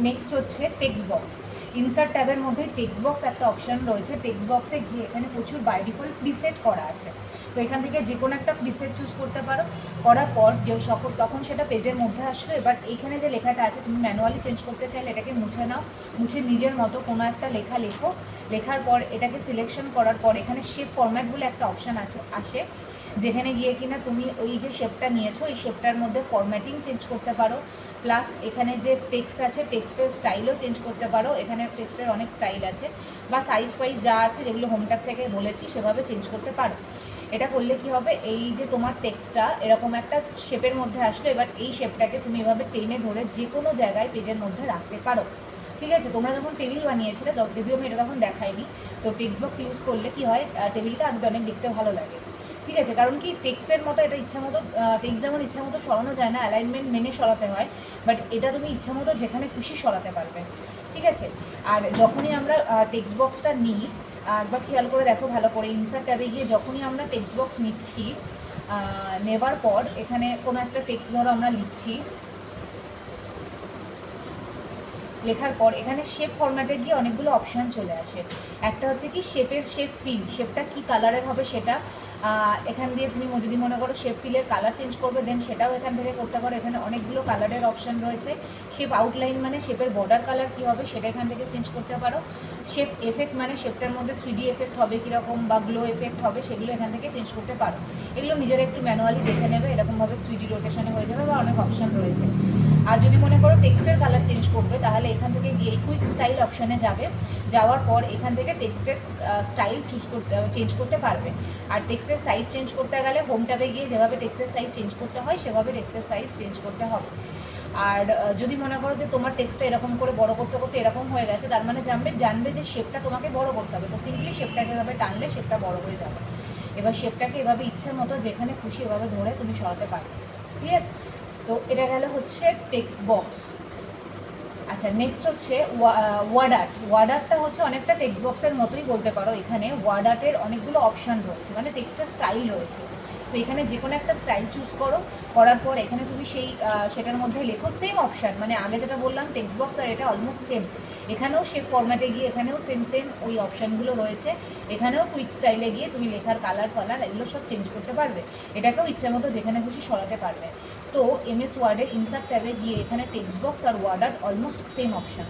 Next হচ্ছে text box. Insert ট্যাবের মধ্যে টেক্সট বক্স একটা অপশন রয়েছে। টেক্সট বক্সে গিয়ে এখানে প্রচুর বাই ডিফল্ট প্রিসেট করা আছে, তো এখান থেকে যে কোনো একটা প্রিসেট চুজ করতে পারো। করার পর যে তখন সেটা পেজের মধ্যে আসলো। এবার এইখানে যে লেখাটা আছে তুমি ম্যানুয়ালি চেঞ্জ করতে চাইলে এটাকে মুছে নাও, মুছে নিজের মতো কোনো একটা লেখা লেখো। লেখার পর এটাকে সিলেকশন করার পর এখানে শেপ ফরম্যাট বলে একটা অপশান আসে, যেখানে গিয়ে কিনা তুমি ওই যে শেপটা নিয়েছো এই শেপটার মধ্যে ফরম্যাটিং চেঞ্জ করতে পারো, প্লাস এখানে যে টেক্সট আছে টেক্সটের স্টাইলও চেঞ্জ করতে পারো। এখানে টেক্সটের অনেক স্টাইল আছে, বা সাইজ ফাইজ যা আছে যেগুলো হোমটার থেকে বলেছি সেভাবে চেঞ্জ করতে পারো। এটা করলে কি হবে, এই যে তোমার টেক্সটটা এরকম একটা শেপের মধ্যে আসলো, এবার এই শেপটাকে তুমি এভাবে টেনে ধরে যে কোনো জায়গায় পেজের মধ্যে রাখতে পারো। ঠিক আছে, তোমরা যখন টেবিল বানিয়েছিলে, যদিও আমি এটা তখন দেখাইনি, তো টেক্সট বক্স ইউজ করলে কি হয়, টেবিলটা আরও অনেক দেখতে ভালো লাগে। ঠিক আছে, কারণ কি টেক্সটের মতো এটা ইচ্ছা মতো টেক্সট যেমন ইচ্ছা মতো সরানো যায় না, অ্যালাইনমেন্ট মেনে সরাতে হয়, বাট এটা তুমি ইচ্ছা মতো যেখানে খুশি সরাতে পারবে। ঠিক আছে, আর যখনই আমরা টেক্সট বক্সটা নিই, একবার খেয়াল করে দেখো ভালো করে, ইনসার্ট ট্যাবে গিয়ে যখনই আমরা টেক্সট বক্স নিচ্ছি, নেবার পর এখানে কোনো একটা টেক্সট ধরো আমরা লিখছি, লেখার পর এখানে শেপ ফরম্যাটে গিয়ে অনেকগুলো অপশান চলে আসে। একটা হচ্ছে কি শেপ ফিল, শেপটা কী কালারের হবে সেটা এখান দিয়ে তুমি যদি মনে করো শেপ ফিলের কালার চেঞ্জ করবে, দেন সেটাও এখান থেকে করতে পারো। এখানে অনেকগুলো কালারের অপশান রয়েছে। শেপ আউটলাইন মানে শেপের বর্ডার কালার কী হবে সেটা এখান থেকে চেঞ্জ করতে পারো। শেপ এফেক্ট মানে শেপটার মধ্যে 3D এফেক্ট হবে কীরকম, বা গ্লো এফেক্ট হবে, সেগুলো এখান থেকে চেঞ্জ করতে পারো। এগুলো নিজেরা একটু ম্যানুয়ালি দেখে নেবে, এরকমভাবে 3D রোটেশনে হয়ে যাবে, বা অনেক অপশান রয়েছে। আর যদি মনে করো টেক্সটের কালার চেঞ্জ করবে, তাহলে এখান থেকে গিয়ে কুইক স্টাইল অপশানে যাবে, যাওয়ার পর এখান থেকে টেক্সটের স্টাইল চেঞ্জ করতে পারবে। আর টেক্সটের সাইজ চেঞ্জ করতে গেলে হোম ট্যাবে গিয়ে যেভাবে টেক্সটের সাইজ চেঞ্জ করতে হয় সেভাবে টেক্সটের সাইজ চেঞ্জ করতে হবে। আর যদি মনে করো যে তোমার টেক্সটটা এরকম করে বড় করতে করতে এরকম হয়ে গেছে, তার মানে জানবে যে শেপটা তোমাকে বড় করতে হবে, তো সিম্পলি শেপটাকে এভাবে টানলে শেপটা বড় হয়ে যাবে। এবার শেপটাকে এভাবে ইচ্ছে মতো যেখানে খুশি এভাবে ধরে তুমি সরাতে পারবে। ক্লিয়ার? তো এটা গেল হচ্ছে টেক্সট বক্স। আচ্ছা, নেক্সট হচ্ছে ওয়ার্ড আর্ট। ওয়ার্ড আর্টটা হচ্ছে অনেকটা টেক্সট বক্সের মতোই বলতে পারো। এখানে ওয়ার্ড আর্টের অনেকগুলো অপশান রয়েছে, মানে টেক্সটের স্টাইল রয়েছে। তো এখানে যে কোনো একটা স্টাইল চুজ করো, করার পর এখানে তুমি সেটার মধ্যে লেখো সেম অপশান, মানে আগে যেটা বললাম টেক্সট বক্স আর এটা অলমোস্ট সেম। এখানেও শেপ ফরম্যাটে গিয়ে এখানেও সেম ওই অপশানগুলো রয়েছে। এখানেও কুইক স্টাইলে গিয়ে তুমি লেখার কালার ফালার এগুলো সব চেঞ্জ করতে পারবে। এটাকেও ইচ্ছে মতো যেখানে খুশি সরাতে পারবে। তো এমএস ওয়ার্ডের ইনসার্ট ট্যাবে গিয়ে এখানে টেক্সট বক্স আর word art almost same option.